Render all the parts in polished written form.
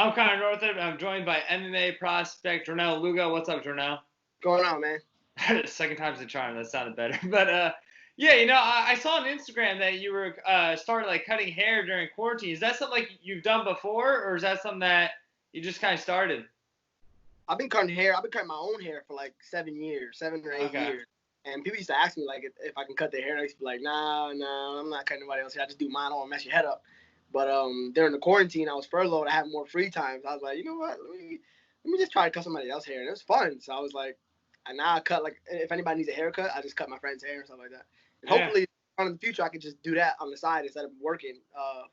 I'm Connor Northrup. I'm joined by MMA prospect Jornel Lugo. What's up, Jornel? Going on, man? Second time's the charm. That sounded better. But yeah, I saw on Instagram that you were started like cutting hair during quarantine. Is that something like you've done before, or is that something that you just kind of started? I've been cutting hair. I've been cutting my own hair for like 7 or 8 Okay. years. And people used to ask me like if I can cut their hair. And I used to be like, nah, I'm not cutting anybody else hair. I just do mine. I don't want to mess your head up. But during the quarantine, I was furloughed. I had more free time. So I was like, you know what? Let me just try to cut somebody else's hair. And it was fun. So I was like, and now I cut like if anybody needs a haircut, I just cut my friend's hair and stuff like that. And Yeah. hopefully, in the future, I can just do that on the side instead of working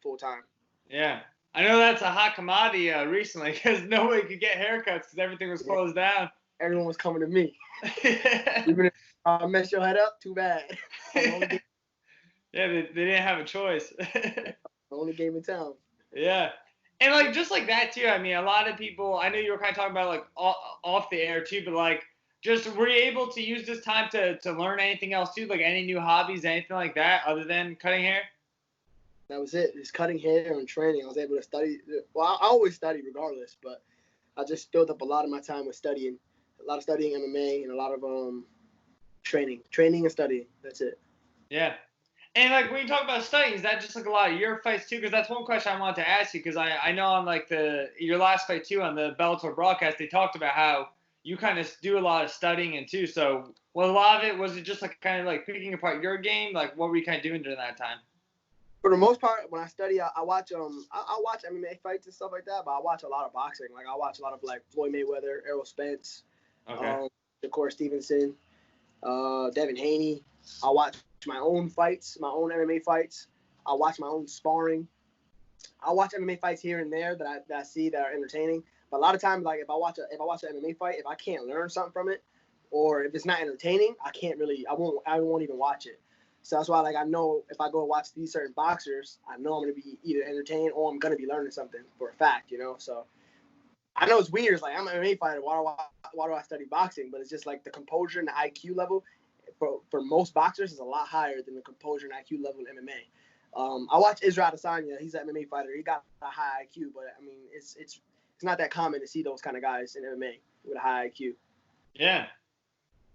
full time. Yeah. I know that's a hot commodity recently because nobody could get haircuts because everything was closed down. Everyone was coming to me. Even if I mess your head up, too bad. Yeah, they didn't have a choice. The only game in town. Yeah. And like just like that too. I mean, a lot of people. I know you were kind of talking about like off the air too, but like just were you able to use this time to learn anything else too, like any new hobbies, anything like that, other than cutting hair? That was it. Just cutting hair and training. I was able to study. Well, I always study regardless, but I just filled up a lot of my time with studying. A lot of studying MMA and a lot of training and studying. That's it. Yeah. And like when you talk about studying, is that just like a lot of your fights too? Because that's one question I wanted to ask you. Because I know on like your last fight too on the Bellator broadcast, they talked about how you kind of do a lot of studying and too. So well, a lot of it was it just like kind of like picking apart your game. Like what were you kind of doing during that time? For the most part, when I study, I watch I watch MMA fights and stuff like that. But I watch a lot of boxing. Like I watch a lot of like Floyd Mayweather, Errol Spence, Okay. Shakur Stevenson, Devin Haney. I watch my own fights, my own MMA fights. I watch my own sparring. I watch MMA fights here and there that I see that are entertaining. But a lot of times, like if I watch an MMA fight, if I can't learn something from it, or if it's not entertaining, I won't even watch it. So that's why, like, I know if I go watch these certain boxers, I know I'm gonna be either entertained or I'm gonna be learning something for a fact, So I know it's weird. It's like I'm an MMA fighter. Why do I study boxing? But it's just like the composure and the IQ level for most boxers is a lot higher than the composure and IQ level in MMA. I watch Israel Adesanya. He's an MMA fighter. He got a high IQ, but I mean, it's not that common to see those kind of guys in MMA with a high IQ. Yeah.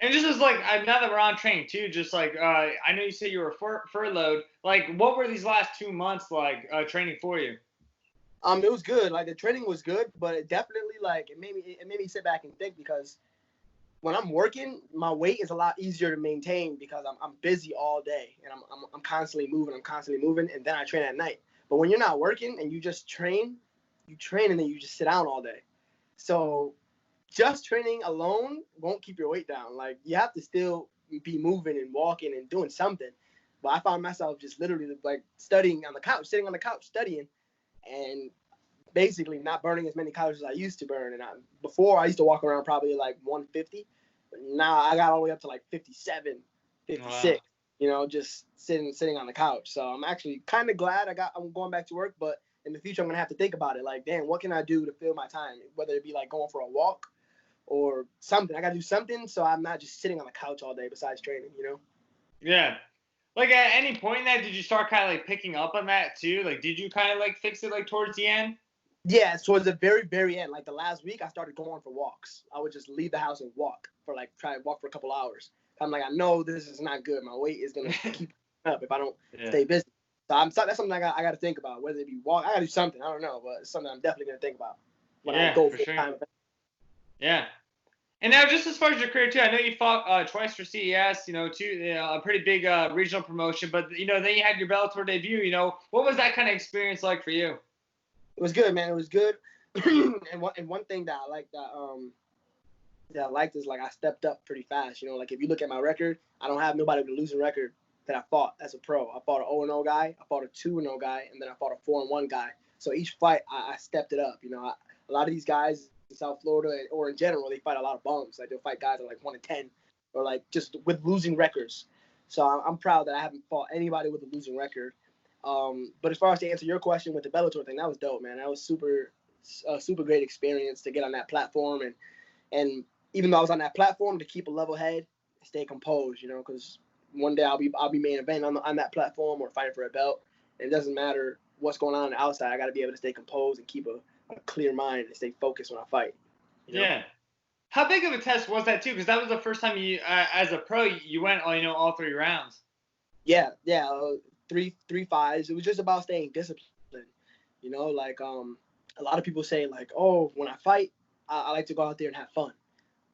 And just as like now that we're on training too, just like I know you said you were furloughed. Like, what were these last 2 months like training for you? It was good. Like the training was good, but it definitely like it made me sit back and think because when I'm working, my weight is a lot easier to maintain because I'm busy all day and I'm constantly moving. And then I train at night. But when you're not working and you just train, and then you just sit down all day. So just training alone won't keep your weight down. Like you have to still be moving and walking and doing something. But I found myself just literally like studying on the couch, sitting on the couch studying, and basically not burning as many calories as I used to burn. And before I used to walk around probably like 150. But now I got all the way up to like 57, 56. Wow. Just sitting on the couch. So I'm actually kind of glad I'm going back to work, but in the future I'm gonna have to think about it. Like, damn, what can I do to fill my time? Whether it be like going for a walk or something. I gotta do something so I'm not just sitting on the couch all day besides training. Yeah. Like at any point in that, did you start kind of like picking up on that too? Like, did you kind of like fix it like towards the end? Yeah, towards the very, very end, like the last week, I started going for walks. I would just leave the house and try to walk for a couple hours. I'm like, I know this is not good. My weight is gonna keep up if I don't stay busy. So that's something I got to think about. Whether it be walk, I gotta do something. I don't know, but it's something I'm definitely gonna think about when I go full time. Yeah. And now, just as far as your career too, I know you fought twice for CES. A pretty big regional promotion. But then you had your Bellator debut. What was that kind of experience like for you? It was good, man. It was good. and one thing that I like that I liked is like I stepped up pretty fast. Like if you look at my record, I don't have nobody with a losing record that I fought as a pro. I fought an 0-0 guy, I fought a 2-0 guy, and then I fought a 4-1 guy. So each fight I stepped it up. A lot of these guys in South Florida or in general, they fight a lot of bums. Like they'll fight guys that are like 1-10 or like just with losing records. So I'm proud that I haven't fought anybody with a losing record. But as far as to answer your question with the Bellator thing, that was dope, man. That was super great experience to get on that platform and even though I was on that platform, to keep a level head, stay composed, because one day I'll be main event on that platform or fighting for a belt. And it doesn't matter what's going on the outside. I got to be able to stay composed and keep a clear mind and stay focused when I fight. You know? Yeah. How big of a test was that too? Because that was the first time you, as a pro, you went all 3 rounds. Yeah, yeah. Three fives. It was just about staying disciplined. You know, like a lot of people say like, oh, when I fight, I like to go out there and have fun,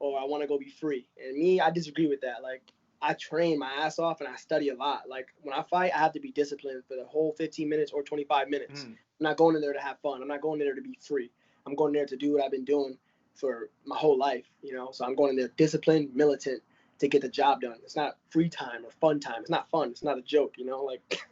or I want to go be free. And me, I disagree with that. Like, I train my ass off and I study a lot. Like, when I fight, I have to be disciplined for the whole 15 minutes or 25 minutes. I'm not going in there to have fun. I'm not going in there to be free. I'm going there to do what I've been doing for my whole life, you know? So I'm going in there disciplined, militant to get the job done. It's not free time or fun time. It's not fun. It's not a joke, you know? Like,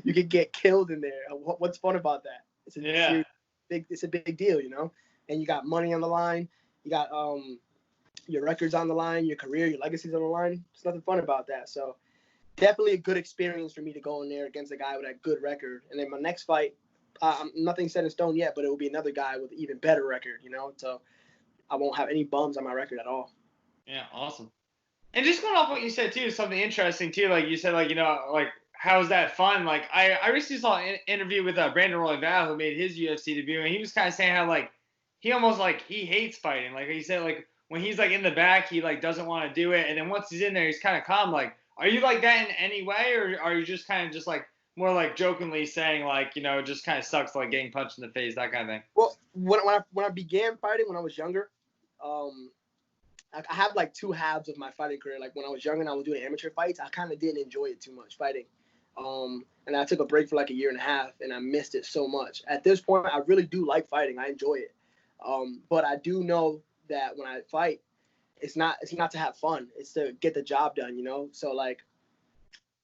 you could get killed in there. What's fun about that? It's a big deal, you know? And you got money on the line. You got your record's on the line, your career, your legacy's on the line. There's nothing fun about that. So definitely a good experience for me to go in there against a guy with a good record. And then my next fight, nothing's set in stone yet, but it will be another guy with an even better record, you know? So I won't have any bums on my record at all. Yeah, awesome. And just going off what you said too, something interesting too. Like you said, like like how is that fun? Like I recently saw an interview with Brandon Royval, who made his UFC debut, and he was kind of saying how like he almost like he hates fighting. Like he said, like when he's like in the back, he like doesn't want to do it, and then once he's in there, he's kind of calm. Like, are you like that in any way, or are you just kind of just like more like jokingly saying like it just kind of sucks like getting punched in the face, that kind of thing? Well, when I began fighting when I was younger, I have like two halves of my fighting career. Like when I was younger and I was doing amateur fights, I kind of didn't enjoy it too much fighting. And I took a break for like a year and a half and I missed it so much. At this point, I really do like fighting. I enjoy it. But I do know that when I fight, it's not to have fun. It's to get the job done, you know? So like,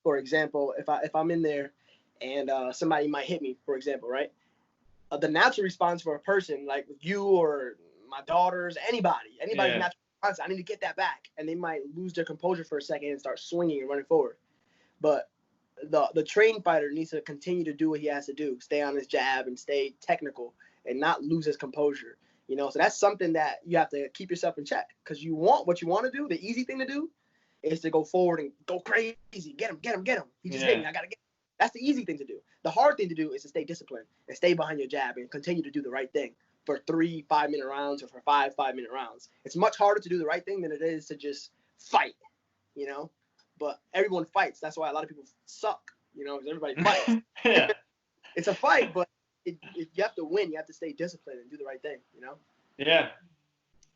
for example, if I'm in there and somebody might hit me, for example, right? The natural response for a person like you or my daughters, anybody's natural response, I need to get that back. And they might lose their composure for a second and start swinging and running forward. But the trained fighter needs to continue to do what he has to do, stay on his jab and stay technical and not lose his composure. You know, so that's something that you have to keep yourself in check because you want what you want to do. The easy thing to do is to go forward and go crazy. Get him. He just hit me. I got to get him. That's the easy thing to do. The hard thing to do is to stay disciplined and stay behind your jab and continue to do the right thing for 3 5-minute rounds or for 5 5-minute rounds. It's much harder to do the right thing than it is to just fight, you know? But everyone fights. That's why a lot of people suck, you know, because everybody fights. Yeah. It's a fight, but you have to win. You have to stay disciplined and do the right thing, you know? Yeah.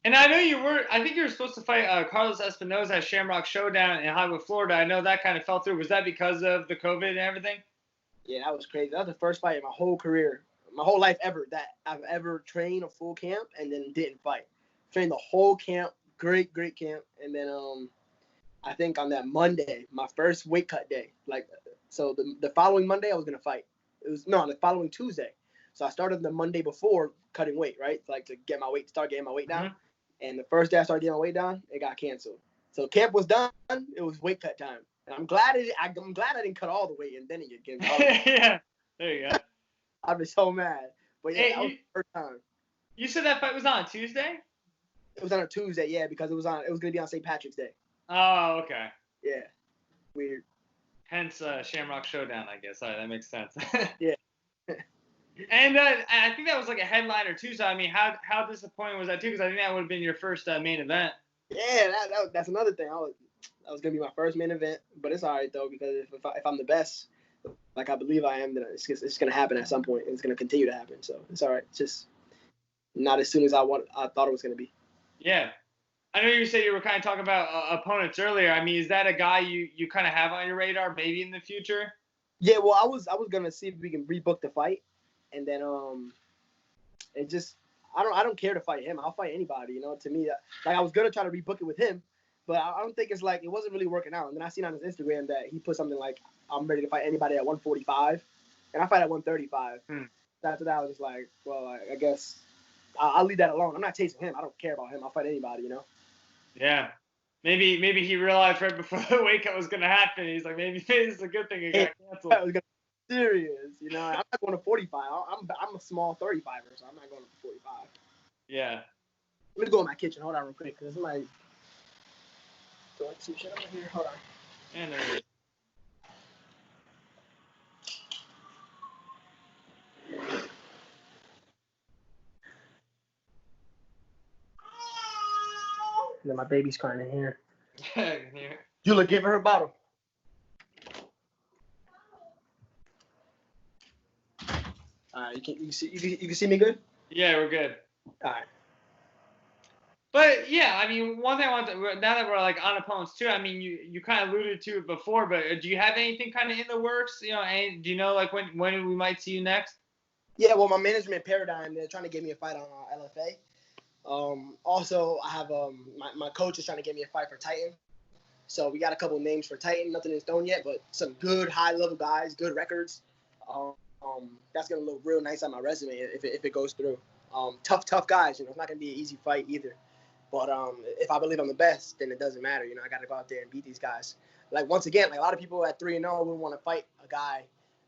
And I know I think you were supposed to fight Carlos Espinosa at Shamrock Showdown in Hollywood, Florida. I know that kind of fell through. Was that because of the COVID and everything? Yeah, that was crazy. That was the first fight in my whole career, my whole life ever, that I've ever trained a full camp and then didn't fight. Trained the whole camp, great camp. And then I think on that Monday, my first weight cut day, like, so the following Monday I was going to fight. On the following Tuesday. So I started the Monday before cutting weight, right? Like to start getting my weight down. Mm-hmm. And the first day I started getting my weight down, it got canceled. So camp was done. It was weight cut time. And I'm glad I didn't cut all the weight and then it get Yeah, there you go. I'd be so mad. But yeah, that was the first time. You said that fight was on Tuesday? It was on a Tuesday, yeah, because it was gonna be on St. Patrick's Day. Oh, okay. Yeah. Weird. Hence Shamrock Showdown, I guess. All right, that makes sense. Yeah. And I think that was like a headliner too. So I mean, how disappointing was that too? Because I think that would have been your first main event. Yeah, that's another thing. That was gonna be my first main event, but it's all right though because if I'm the best, like I believe I am, then it's gonna happen at some point. And it's gonna continue to happen. So it's all right. It's just not as soon as I thought it was gonna be. Yeah. I know you said you were kind of talking about opponents earlier. I mean, is that a guy you kind of have on your radar maybe in the future? Yeah, well, I was gonna see if we can rebook the fight, and then it just I don't care to fight him. I'll fight anybody, you know. To me, like I was gonna try to rebook it with him, but I don't think it's like it wasn't really working out. And then I seen on his Instagram that he put something like I'm ready to fight anybody at 145, and I fight at 135. After that, I was just like, well, I guess I'll leave that alone. I'm not chasing him. I don't care about him. I'll fight anybody, you know. Yeah. Maybe he realized right before the weight cut was going to happen. He's like, maybe this is a good thing it got canceled. I was gonna be serious, you know. I'm not going to 45. I'm a small 35er, so I'm not going to 45. Yeah. Let me go in my kitchen. Hold on real quick, because somebody throwing some shit over here. Hold on. And there it is. And then my baby's crying in here. Yeah. Julia, give her a bottle. All right, you can see me good? Yeah, we're good. All right. But yeah, I mean, one thing I want to, now that we're like on opponents too, I mean, you kind of alluded to it before, but do you have anything kind of in the works? You know, and do you know like when we might see you next? Yeah, well, my management paradigm, they're trying to get me a fight on LFA. Also, I have my coach is trying to get me a fight for Titan. So we got a couple of names for Titan. Nothing in stone yet, but some good high-level guys, good records. That's gonna look real nice on my resume if it goes through. Tough guys. You know, it's not gonna be an easy fight either. But if I believe I'm the best, then it doesn't matter. You know, I got to go out there and beat these guys. Like, once again, like a lot of people at 3-0 would want to fight a guy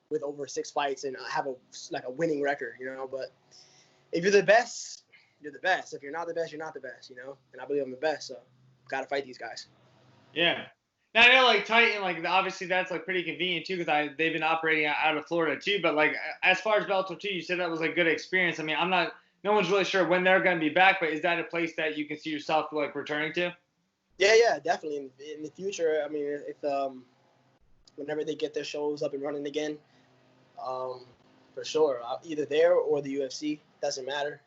with over 6 fights and have a winning record, you know. But if you're the best, you're the best. If you're not the best, you're not the best, you know. And I believe I'm the best, so got to fight these guys. Yeah. Now I know like Titan, like obviously that's like pretty convenient too because they've been operating out of Florida too. But like as far as Bellator 2, you said that was a good experience. I mean, no one's really sure when they're going to be back, but is that a place that you can see yourself like returning to? Yeah, definitely in the future. I mean, if whenever they get their shows up and running again, for sure, either there or the UFC, doesn't matter.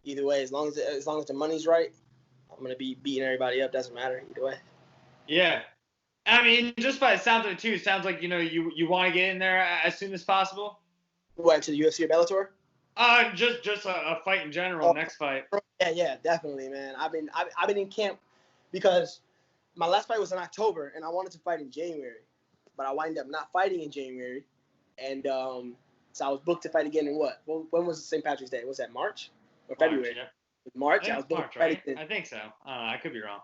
Either way, as long as the money's right, I'm gonna be beating everybody up. Doesn't matter either way. Yeah. I mean, just by the sound of it too, it sounds like you want to get in there as soon as possible. What, to the UFC or Bellator? Just a fight in general. Next fight. Yeah, definitely, man. I've been in camp because my last fight was in October, and I wanted to fight in January, but I wind up not fighting in January, and so I was booked to fight again in what? Well, when was St. Patrick's Day? Was that March or February? March. I was booked March, right? I think so. I could be wrong.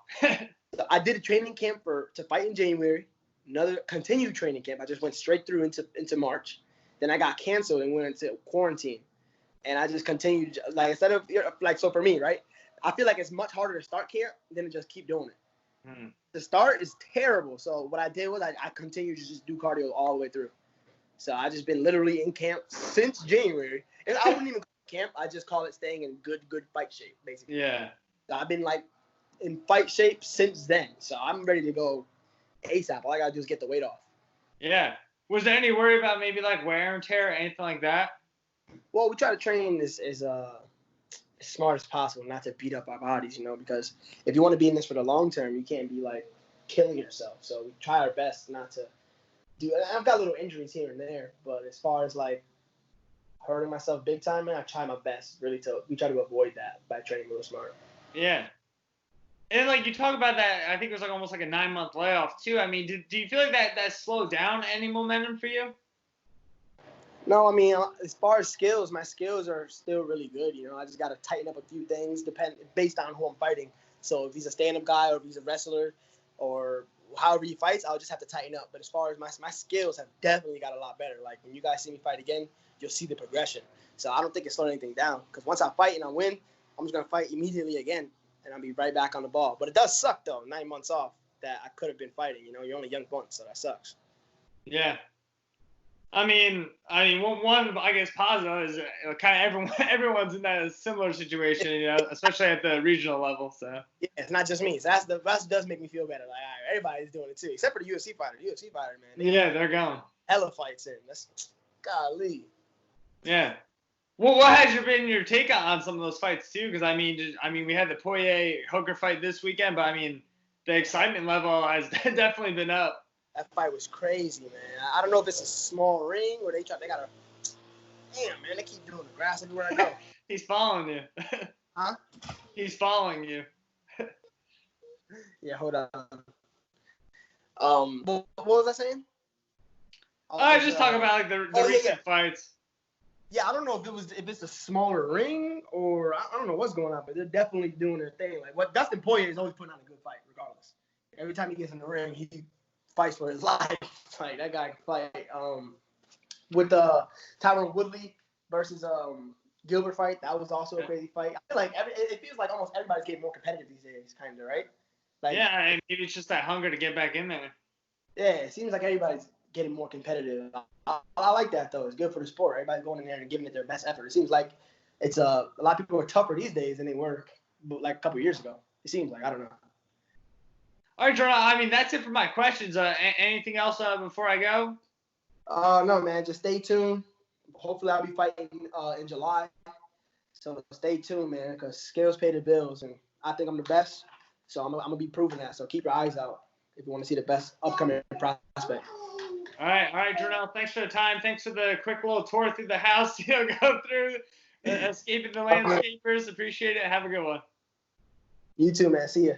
So I did a training camp to fight in January. Another continued training camp. I just went straight through into March. Then I got canceled and went into quarantine. And I just continued, like, instead of, like, so for me, right, I feel like it's much harder to start camp than to just keep doing it. Mm. The start is terrible. So what I did was I continued to just do cardio all the way through. So I just been literally in camp since January. And I wouldn't even call it camp. I just call it staying in good fight shape, basically. Yeah. So I've been, like, in fight shape since then. So I'm ready to go ASAP. All I got to do is get the weight off. Yeah. Was there any worry about maybe, like, wear and tear or anything like that? Well, we try to train as smart as possible, not to beat up our bodies, you know, because if you want to be in this for the long term, you can't be, like, killing yourself. So we try our best not to do – I've got little injuries here and there, but as far as, like, hurting myself big time, man, I try my best really we try to avoid that by training real smart. Yeah. And, like, you talk about that, I think it was, like, almost like a 9-month layoff, too. I mean, do you feel like that slowed down any momentum for you? No, I mean, as far as skills, my skills are still really good. You know, I just got to tighten up a few things based on who I'm fighting. So if he's a stand-up guy or if he's a wrestler or however he fights, I'll just have to tighten up. But as far as my skills have definitely got a lot better. Like, when you guys see me fight again, you'll see the progression. So I don't think it's slowing anything down because once I fight and I win, I'm just going to fight immediately again and I'll be right back on the ball. But it does suck, though, 9 months off that I could have been fighting. You know, you're only young bunch, so that sucks. Yeah. I mean, one I guess positive is kind of everyone's in that similar situation, you know, especially at the regional level. So yeah, it's not just me. So that does make me feel better. Like, all right, everybody's doing it too, except for the UFC fighter. The UFC fighter, man. They're going. Hella fights in. That's golly. Yeah. Well, what has been your take on some of those fights too? Because I mean, we had the Poirier Hooker fight this weekend, but I mean, the excitement level has definitely been up. That fight was crazy, man. I don't know if it's a small ring or they got to. Damn, man, they keep doing the grass everywhere I go. He's following you. Huh? He's following you. Yeah, hold on. What was I saying? I just talking about like the recent fights. Yeah, I don't know if it's a smaller ring or I don't know what's going on, but they're definitely doing their thing. Like what Dustin Poirier is always putting on a good fight, regardless. Every time he gets in the ring, he fights for his life. Like that guy can fight. With Tyron Woodley versus Gilbert fight, that was also a crazy fight. I feel like it feels like almost everybody's getting more competitive these days, kind of, right? Like, yeah, and maybe it's just that hunger to get back in there. Yeah, it seems like everybody's getting more competitive. I like that though. It's good for the sport. Everybody's going in there and giving it their best effort. It seems like it's a lot of people are tougher these days than they were like a couple of years ago. It seems like I don't know. All right, Jornel. I mean, that's it for my questions. Anything else before I go? No, man. Just stay tuned. Hopefully, I'll be fighting in July. So stay tuned, man, because skills pay the bills, and I think I'm the best. So I'm gonna be proving that. So keep your eyes out if you want to see the best upcoming prospect. All right, Jornel. Thanks for the time. Thanks for the quick little tour through the house. Go through escaping the landscapers. Appreciate it. Have a good one. You too, man. See ya.